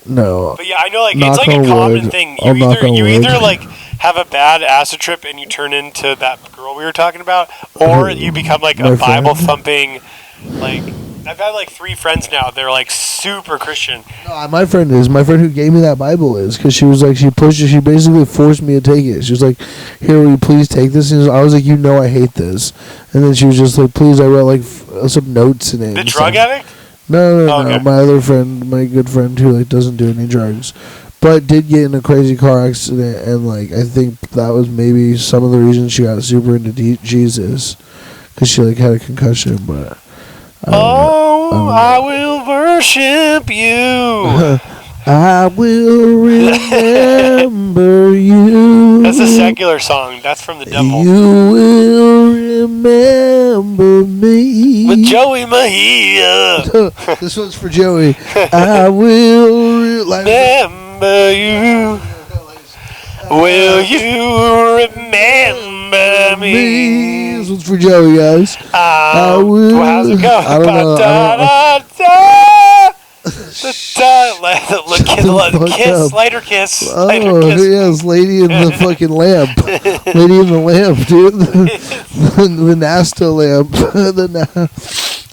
No. But yeah, I know, like, it's like a common thing. You either like have a bad acid trip and you turn into that girl we were talking about, or you become like a Bible thumping, like. I've had like 3 friends now. They're like super Christian. No, my friend who gave me that Bible is, because she was like, she basically forced me to take it. She was like, "Here, will you please take this?" And I was like, I hate this. And then she was just like, "Please," I wrote like some notes in it. The drug addict? No. My other friend, my good friend who like doesn't do any drugs, but did get in a crazy car accident, and like I think that was maybe some of the reasons she got super into Jesus, because she like had a concussion, but. I will worship you. I will remember you. That's a secular song. That's from the devil. You will remember me. With Joey Mahia. This one's for Joey. I will remember you. Will you remember me? This one's for Joey, guys. I will. How's it go? I don't know. Kiss, lighter kiss. Yes, Lady in the fucking lamp. Lady in the lamp, dude. The Nasta lamp.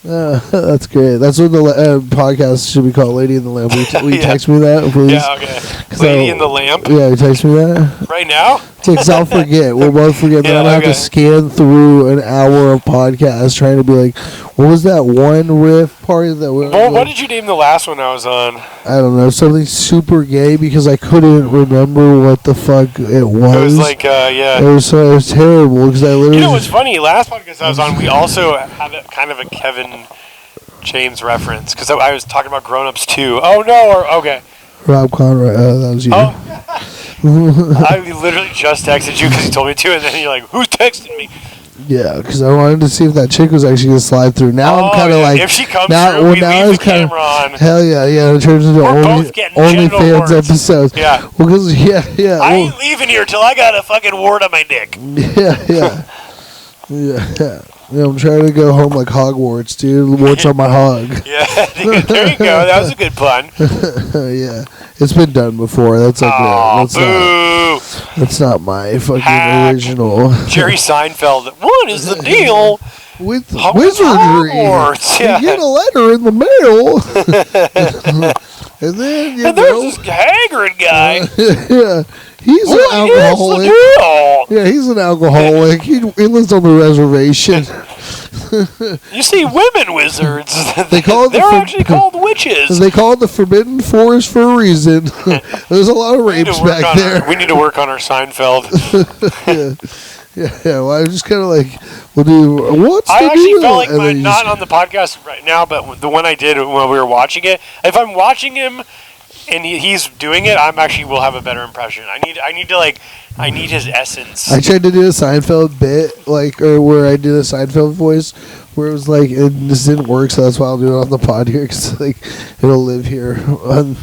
That's great. That's what the podcast should be called, Lady in the Lamp. Will you text me that, please? Yeah, okay. Lady in the Lamp? Yeah, you text me that? Right now? Because I'll forget. We'll both forget. Then I'm going to have to scan through an hour of podcast trying to be like, what was that one riff party that we what did you name the last one I was on? I don't know. Something super gay, because I couldn't remember what the fuck it was. It was like, yeah. It was terrible, because I literally... You know what's funny? Last podcast I was on, we also had kind of a Kevin James reference, because I was talking about Grown Ups 2. Oh, no, okay. Rob Conroy, that was you. Oh. I literally just texted you because you told me to, and then you're like, who's texting me? Yeah, because I wanted to see if that chick was actually going to slide through. Now I'm kind of like... If she comes through, we leave the camera on. Hell yeah, it turns into OnlyFans episodes. Yeah. Well, because, yeah. I ain't leaving here till I got a fucking wart on my dick. Yeah. I'm trying to go home like Hogwarts, dude. Warts on my hog. Yeah, there you go. That was a good pun. Yeah. It's been done before. That's like that's not my fucking original. Jerry Seinfeld. What is the deal with wizardry? Yeah. You get a letter in the mail. And then there's this Hagrid guy. Yeah. He's an alcoholic. Yeah, he's an alcoholic. He lives on the reservation. You see, women wizards. They're actually called witches. They call it the Forbidden Forest for a reason. There's a lot of rapes back there. We need to work on our Seinfeld. Yeah. Well, I was just kind of like, what's the deal? I actually felt like not on the podcast right now, but the one I did when we were watching it. If I'm watching him and he's doing it, I'm actually will have a better impression. I need his essence. I tried to do a Seinfeld bit, where I did a Seinfeld voice, where it was like, and this didn't work, so that's why I'll do it on the pod here, because it'll live here on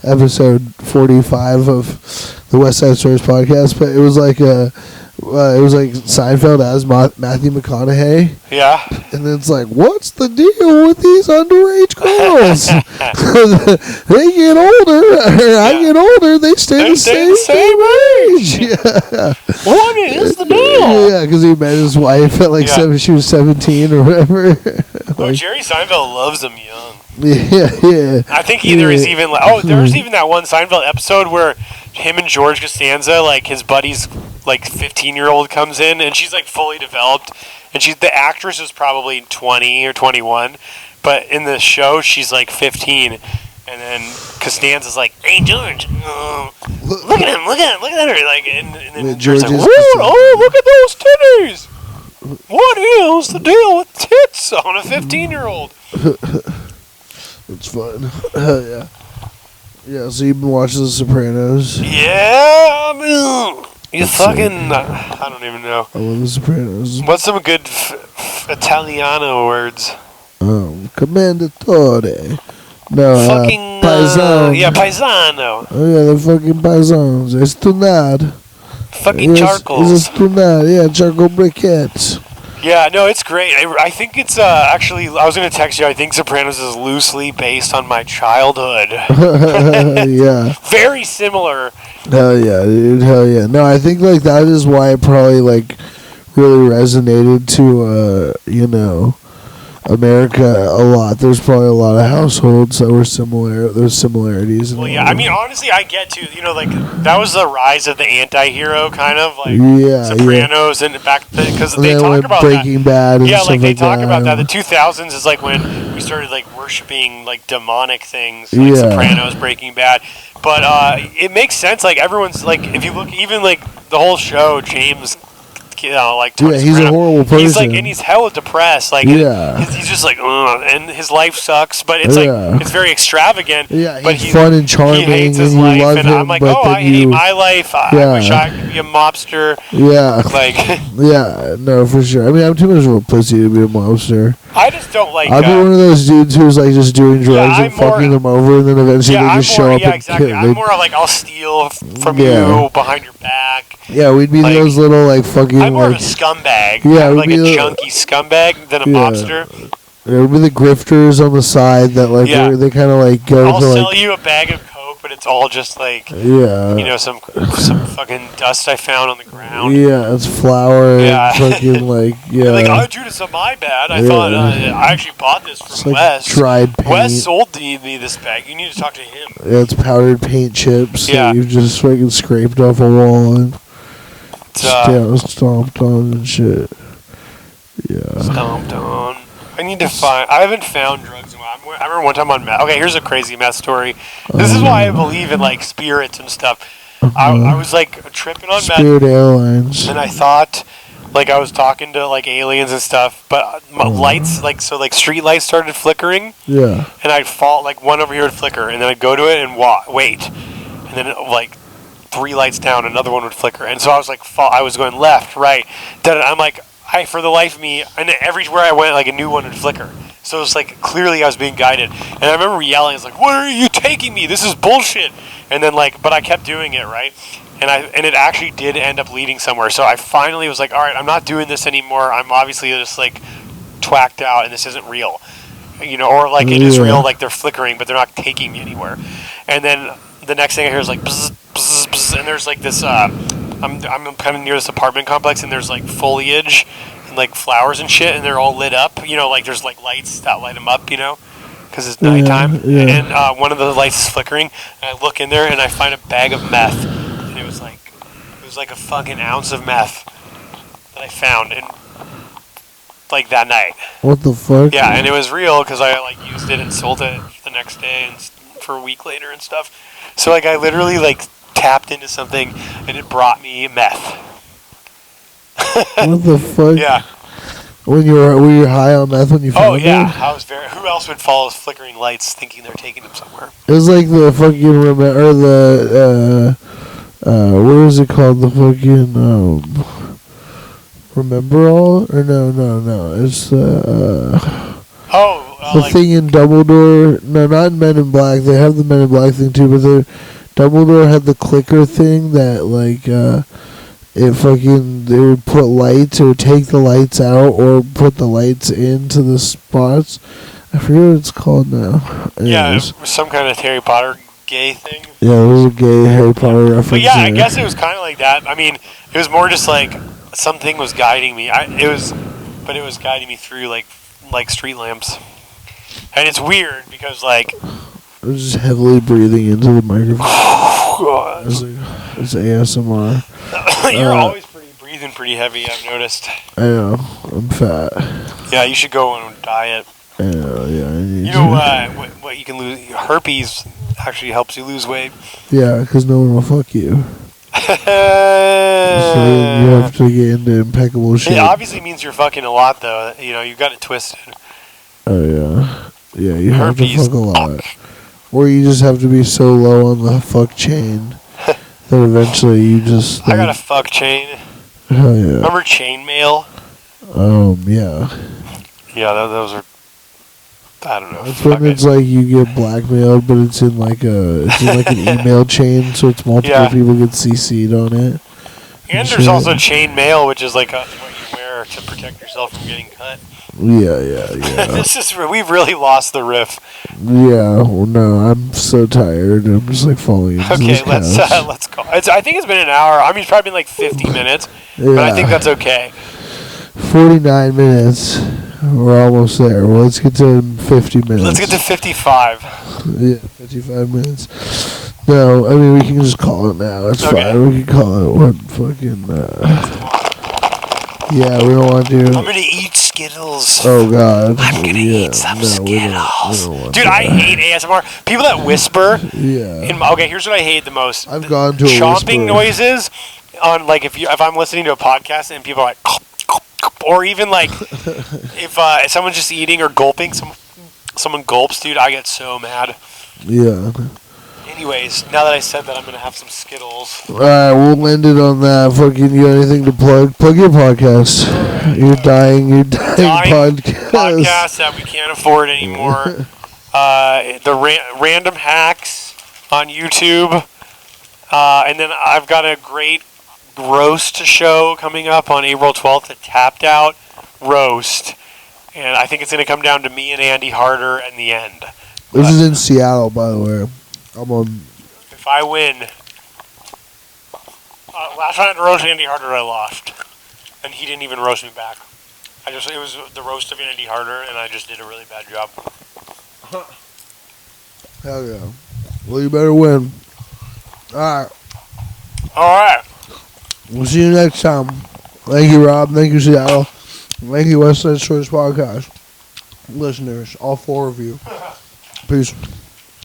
episode 45 of the West Side Stories podcast. But it was like Seinfeld as Matthew McConaughey. Yeah. And then it's like, what's the deal with these underage girls? They get older. I get older. They stay the same age. Yeah. What is the deal? Yeah, because he met his wife at she was 17 or whatever. Jerry Seinfeld loves him young. Yeah. I think there's even there's even that one Seinfeld episode where him and George Costanza, like his buddy's 15-year-old comes in, and she's fully developed, and the actress is probably 20 or 21, but in the show she's 15, and then Costanza's like, "Hey George, look at him, look at her," and then George's like, "Oh, look at those titties! What is the deal with tits on a 15-year-old?" It's fun. Yeah. Yeah, so you've been watching The Sopranos? Yeah, you fucking... I don't even know. I love The Sopranos. What's some good Italiano words? Commendatore. No, Fucking paisano. yeah, paisano. Oh yeah, they're fucking paisanos. It's tunad. Fucking charcoals. It's tunad. Yeah, charcoal briquettes. Yeah, no, it's great. I think it's actually. I was gonna text you. I think Sopranos is loosely based on my childhood. Yeah. Very similar. Hell yeah, dude. Hell yeah. No, I think like that is why it probably like really resonated to America a lot. There's probably a lot of households that were similar. There's similarities. Well, yeah. I mean, honestly, I get to like that was the rise of the anti-hero kind of like Sopranos and back because they talk about Breaking Bad. And yeah, stuff like they talk that. about that. The 2000s is like when we started like worshiping like demonic things, like Yeah. Sopranos, Breaking Bad. But it makes sense. Like everyone's like, if you look, even like the whole show, James. Like Tony he's Soprano, a horrible person. He's like, and he's hella depressed. Like, he's just like, ugh, and his life sucks. But it's like, it's very extravagant. Yeah, but he's fun and charming. He hates his and life, you love and him, I'm like, but oh, I hate my life. I wish I could be a mobster. Yeah. Like, yeah, no, for sure. I mean, I'm too much of a pussy to be a mobster. I just don't like. I'd be one of those dudes who's like just doing drugs and fucking them over, and then eventually they just show up. Yeah, and exactly. kill. I'm more like I'll steal from you behind your back. Yeah, we'd be those little like fucking. I'm more like, of a scumbag. Yeah, I'm like a junky scumbag than a mobster. There would be the grifters on the side that like they kind of like go. I'll to, sell you a bag of coke, but it's all just like some fucking dust I found on the ground. Yeah, it's flour and fucking like Like, oh, dude, it's not my bad. I thought I actually bought this from Wes. Dried paint. Wes sold me this bag. You need to talk to him. Yeah, it's powdered paint chips. Yeah, that you've just fucking scraped off a wall and stomped on and shit. Yeah. Stomped on. I need to find. I haven't found drugs in a while. I remember one time on meth. Okay, here's a crazy meth story. This is why I believe in like spirits and stuff. I was like tripping on Spirit meth. Airlines. And I thought, like, I was talking to like aliens and stuff, but lights, like street lights started flickering. Yeah. And I'd fall, like one over here would flicker, and then I'd go to it and wait, and then like 3 lights down, another one would flicker, and so I was like, I was going left, right. Then I'm like. For the life of me, and everywhere I went, like a new one would flicker. So it was like clearly I was being guided, and I remember yelling, "I was like, where are you taking me? This is bullshit!" And then but I kept doing it, right? And it actually did end up leading somewhere. So I finally was like, all right, I'm not doing this anymore. I'm obviously just like twacked out, and this isn't real, or like it is real, like they're flickering, but they're not taking me anywhere. And then the next thing I hear is like bzz, bzz, bzz, and there's like this. I'm kind of near this apartment complex, and there's like foliage and like flowers and shit, and they're all lit up. Like there's like lights that light them up, because it's nighttime. Yeah. And one of the lights is flickering, and I look in there and I find a bag of meth, and it was like a fucking ounce of meth that I found in like that night. What the fuck? Yeah, and it was real because I like used it and sold it the next day and for a week later and stuff. So like I literally like tapped into something and it brought me meth. What the fuck? Yeah. Were you high on meth when you found it? Oh yeah, I was very. Who else would follow flickering lights thinking they're taking them somewhere? It was like the fucking what is it called? The fucking Remember All? Or no. It's the thing in Dumbledore. No, not in Men in Black. They have the Men in Black thing too, but Dumbledore had the clicker thing that like they would put lights or take the lights out or put the lights into the spots. I forget what it's called now. Yeah, it was some kind of Harry Potter gay thing. Yeah, it was a gay Harry Potter reference. But yeah, I guess it was kind of like that. I mean, it was more just like something was guiding me. It was guiding me through like street lamps. And it's weird because like I was just heavily breathing into the microphone. It's ASMR. You're always breathing pretty heavy, I've noticed. I know. I'm fat. Yeah, you should go on a diet. I know, yeah. I need What you can lose? Herpes actually helps you lose weight. Yeah, because no one will fuck you. So you have to get into impeccable shape. It obviously means you're fucking a lot, though. You got it twisted. Oh, yeah. Yeah, you Herpes. have to fuck a lot. Or you just have to be so low on the fuck chain that eventually you just... I got a fuck chain. Hell yeah. Remember chain mail? Yeah. Yeah, those are... I don't know. That's when it's like you get blackmailed, but it's in like an email chain, so it's multiple people get CC'd on it. And there's also chain mail, which is like what you wear to protect yourself from getting cut. Yeah. We've really lost the riff. Yeah, well, no, I'm so tired. I'm just like falling into this let's go. I think it's been an hour. I mean, it's probably been like 50 minutes, but I think that's okay. 49 minutes. We're almost there. Well, let's get to 50 minutes. Let's get to 55. Yeah, 55 minutes. No, I mean, we can just call it now. It's fine. We can call it what fucking... yeah, we don't want to do... I'm going to eat Skittles. Oh, God. I'm going to eat some Skittles. Dude, I hate ASMR. People that whisper. Yeah. Okay, here's what I hate the most. I've gone to chomping noises on, like, if I'm listening to a podcast and people are like... Or even like if someone's just eating or gulping, someone gulps, dude, I get so mad. Yeah. Anyways, now that I said that, I'm gonna have some Skittles. All right, we'll end it on that. Fucking, you got anything to plug? Plug your podcast. Your dying podcast that we can't afford anymore. The random hacks on YouTube, and then I've got a great roast show coming up on April 12th at Tapped Out Roast, and I think it's going to come down to me and Andy Harder in the end. This is in Seattle, by the way. If I win, last time I had to roast Andy Harder, I lost, and he didn't even roast me back. It was the roast of Andy Harder, and I just did a really bad job. Hell yeah! Well, you better win. All right. We'll see you next time. Thank you, Rob. Thank you, Seattle. Thank you, West Side Stories Podcast. Listeners, all 4 of you. Peace.